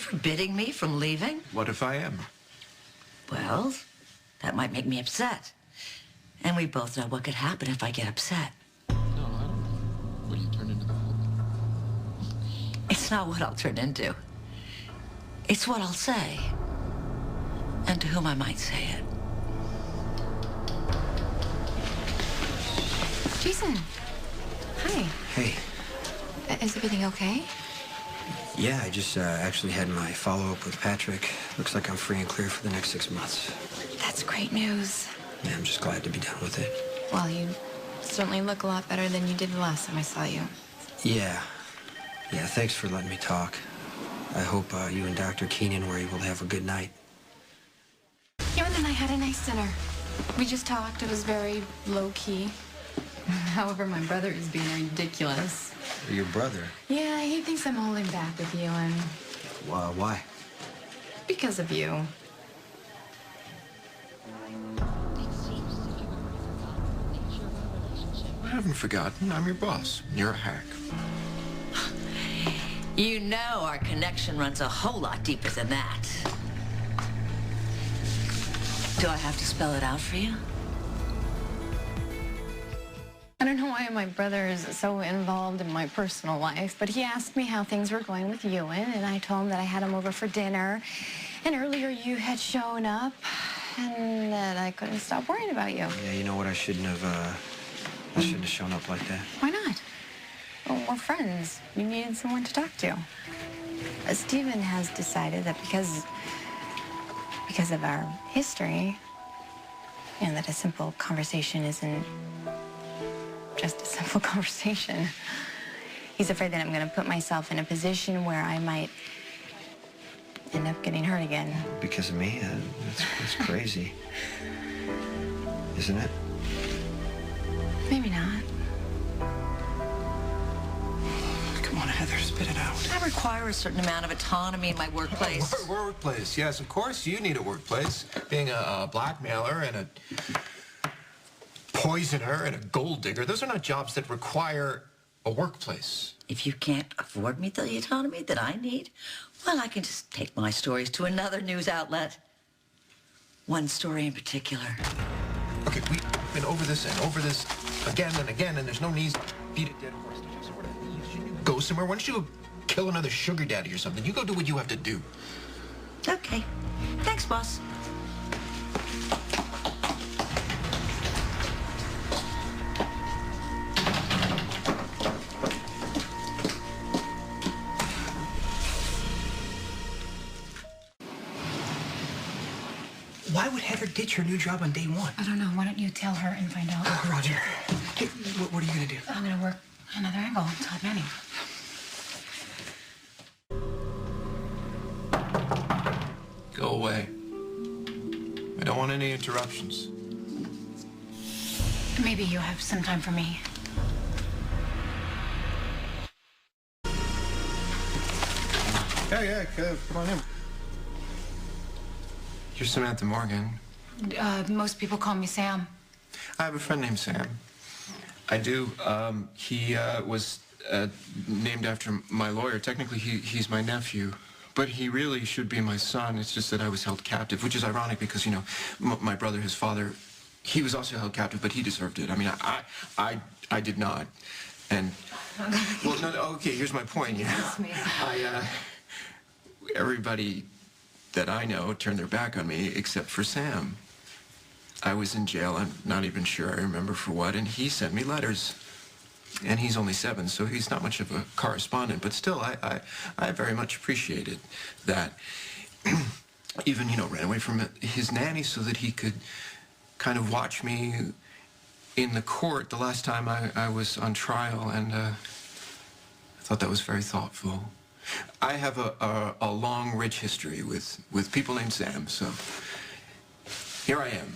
forbidding me from leaving? What if I am? Well, that might make me upset. And we both know what could happen if I get upset. No, I don't know. What do you turn into the Hulk? It's not what I'll turn into. It's what I'll say. And to whom I might say it. Jason. Hi. Hey. Is everything okay? Yeah, I just actually had my follow-up with Patrick. Looks like I'm free and clear for the next 6 months. That's great news. Yeah, I'm just glad to be done with it. Well, you certainly look a lot better than you did the last time I saw you. Yeah. Yeah, thanks for letting me talk. I hope you and Dr. Keenan were able to have a good night. You and I had a nice dinner. We just talked. It was very low-key. However, my brother is being ridiculous. Your brother? Yeah, he thinks I'm holding back with you, and... Why? because of you. I haven't forgotten. I'm your boss. You're a hack. You know our connection runs a whole lot deeper than that. Do I have to spell it out for you? I don't know why my brother is so involved in my personal life, but he asked me how things were going with Ewan, and I told him that I had him over for dinner, and earlier you had shown up, and that I couldn't stop worrying about you. Yeah, you know what? I shouldn't have shown up like that. Why not? Well, we're friends. You needed someone to talk to. Stephen has decided that because of our history, and that a simple conversation isn't just a simple conversation. He's afraid that I'm going to put myself in a position where I might end up getting hurt again. Because of me? That's crazy. Isn't it? Maybe not. Come on, Heather, spit it out. I require a certain amount of autonomy in my workplace. Workplace, yes, of course. You need a workplace. Being a blackmailer and a poisoner and a gold digger, those are not jobs that require a workplace. If you can't afford me the autonomy that I need, well, I can just take my stories to another news outlet. One story in particular. Okay, we've been over this and over this again and again, and there's no need to beat a dead horse. Go somewhere. Why don't you go kill another sugar daddy or something? You go do what you have to do. Okay. Thanks, boss. Why would Heather ditch her new job on day one? I don't know. Why don't you tell her and find out? Oh, Roger. Hey, what are you going to do? I'm going to work another angle on Todd Manning. Go away. I don't want any interruptions. Maybe you have some time for me. Yeah, come on in. You're Samantha Morgan. Most people call me Sam. I have a friend named Sam. I do. He was named after my lawyer. Technically, he's my nephew. But he really should be my son. It's just that I was held captive, which is ironic because, you know, my brother, his father, he was also held captive, but he deserved it. I mean, I did not. And, well, no, okay, here's my point. You know, everybody that I know turned their back on me except for Sam. I was in jail. I'm not even sure I remember for what, and he sent me letters. And he's only 7, so he's not much of a correspondent. But still, I very much appreciated that. Even, you know, ran away from his nanny so that he could kind of watch me in the court the last time I was on trial, and I thought that was very thoughtful. I have a long, rich history with people named Sam, so here I am,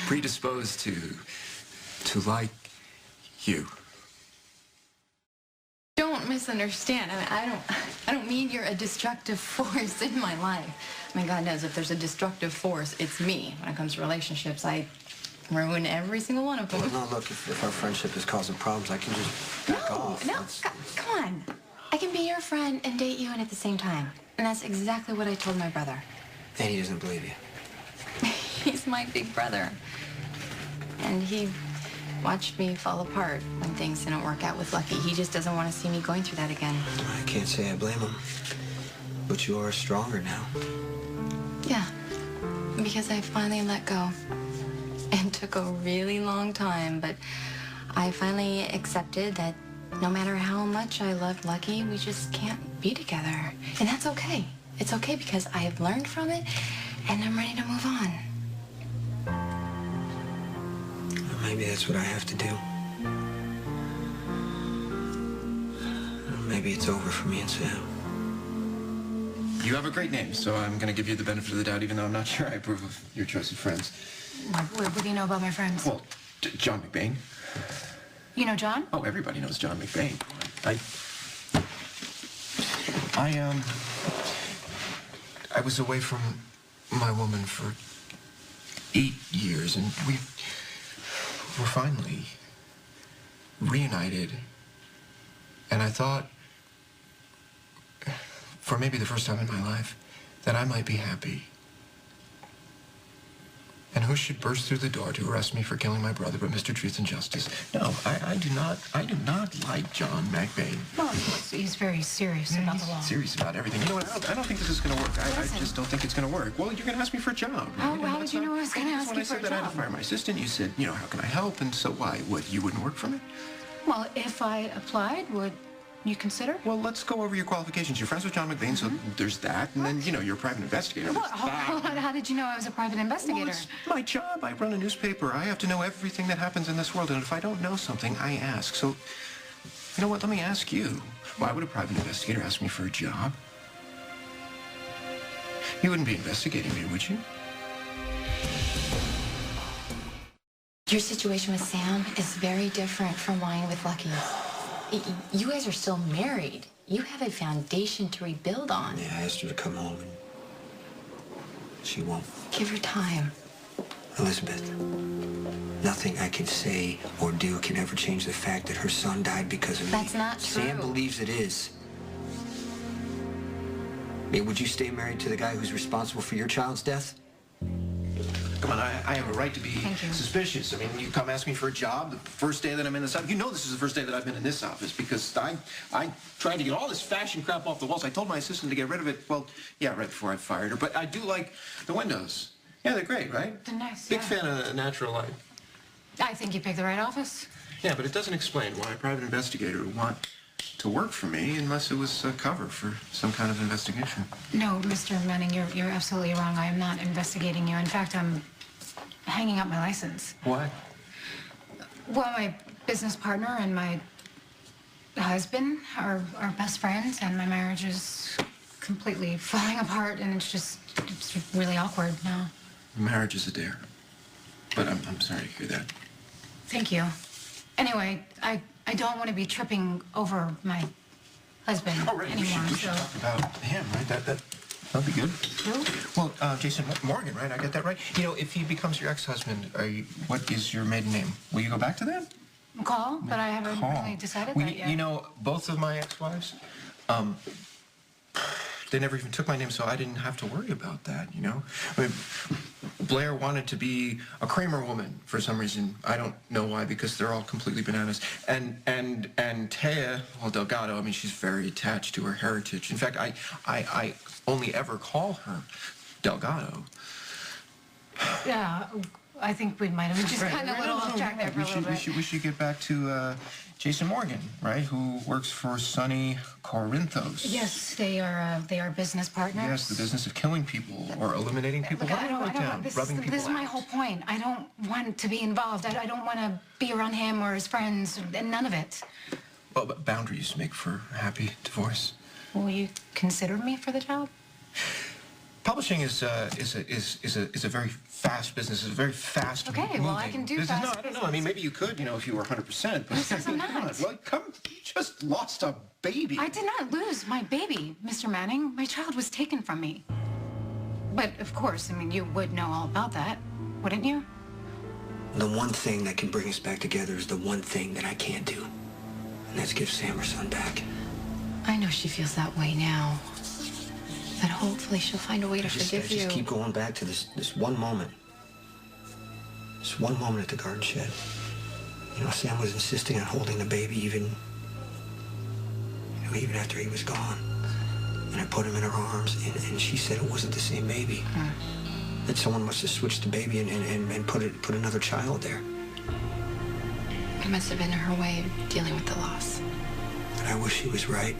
predisposed to like you. Don't misunderstand. I mean, I don't mean you're a destructive force in my life. I mean, God knows if there's a destructive force, it's me. When it comes to relationships, I ruin every single one of them. No, look, if our friendship is causing problems, I can just back off. No, come on. I can be your friend and date you and at the same time. And that's exactly what I told my brother. And he doesn't believe you. He's my big brother. And he watched me fall apart when things didn't work out with Lucky. He just doesn't want to see me going through that again. I can't say I blame him. But you are stronger now. Yeah, because I finally let go. It took a really long time, but I finally accepted that no matter how much I loved Lucky, we just can't be together. And that's okay. It's okay because I have learned from it, and I'm ready to move on. Maybe that's what I have to do. Maybe it's over for me and Sam. You have a great name, so I'm going to give you the benefit of the doubt, even though I'm not sure I approve of your choice of friends. What do you know about my friends? Well, John McBain. You know John? Oh, everybody knows John McBain. I was away from my woman for 8 years, and we were finally reunited. And I thought, for maybe the first time in my life, that I might be happy. And who should burst through the door to arrest me for killing my brother but Mr. Truth and Justice? No, I do not like John McBain. Well, he's very serious about the law. He's serious about everything. You know what? I don't think this is going to work. I just don't think it's going to work. Well, you're going to ask me for a job. Right? How did you know I was going to ask you for a When I said that I had to fire my assistant, you said, how can I help? And so why? What, you wouldn't work for me? Well, if I applied, would you consider? Well, let's go over your qualifications. You're friends with John McBain, so there's that. And then, you're a private investigator. What? How did you know I was a private investigator? Well, it's my job. I run a newspaper. I have to know everything that happens in this world. And if I don't know something, I ask. So, you know what? Let me ask you. Why would a private investigator ask me for a job? You wouldn't be investigating me, would you? Your situation with Sam is very different from mine with Lucky. You guys are still married. You have a foundation to rebuild on. Yeah, I asked her to come home, and she won't. Give her time. Elizabeth, nothing I can say or do can ever change the fact that her son died because of me. That's not true. Sam believes it is. I mean, would you stay married to the guy who's responsible for your child's death? Come on, I have a right to be suspicious. I mean, you come ask me for a job the first day that I'm in this office. You know this is the first day that I've been in this office because I tried to get all this fashion crap off the walls. I told my assistant to get rid of it, well, yeah, right before I fired her. But I do like the windows. Yeah, they're great, right? They're nice, Big fan of natural light. I think you picked the right office. Yeah, but it doesn't explain why a private investigator would want to work for me unless it was a cover for some kind of investigation. No, Mr. Manning, you're absolutely wrong. I am not investigating you. In fact, I'm hanging up my license. Why? Well, my business partner and my husband are best friends, and my marriage is completely falling apart, and it's really awkward now. Marriage is a dare. But I'm sorry to hear that. Thank you. Anyway, I don't want to be tripping over my husband anymore. We should talk about him, right? That'd be good. Who? Well, JaSam Morgan, right? I got that right? If he becomes your ex-husband, what is your maiden name? Will you go back to that? McCall, but I haven't really decided that yet. Both of my ex-wives, they never even took my name, so I didn't have to worry about that, I mean, Blair wanted to be a Kramer woman for some reason. I don't know why, because they're all completely bananas. And Taya, well, Delgado, I mean, she's very attached to her heritage. In fact, I only ever call her Delgado. Yeah, I think we might have just gotten a little off track there for a little bit. We should get back to JaSam Morgan, right? Who works for Sonny Corinthos. Yes, they are business partners. Yes, the business of killing people or eliminating people. Look, I don't, this is my whole point. I don't want to be involved. I don't want to be around him or his friends, and none of it. Well, but boundaries make for a happy divorce. Will you consider me for the job? Publishing is a very fast business. It's a very fast. Okay, well, I can do business. fast. No, I don't know. I mean, maybe you could, if you were 100%. But This is not. Well, you just lost a baby. I did not lose my baby, Mr. Manning. My child was taken from me. But of course, I mean, you would know all about that, wouldn't you? The one thing that can bring us back together is the one thing that I can't do. And that's give Sam her son back. I know she feels that way now. That hopefully she'll find a way to I forgive you. just keep going back to this one moment. This one moment at the garden shed. You know, Sam was insisting on holding the baby even after he was gone. And I put him in her arms, and she said it wasn't the same baby. That someone must have switched the baby and put another child there. It must have been her way of dealing with the loss. And I wish he was right.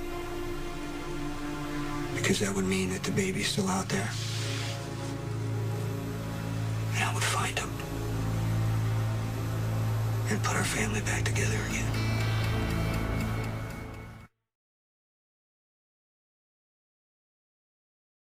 Because that would mean that the baby's still out there. And I would find him. And put our family back together again.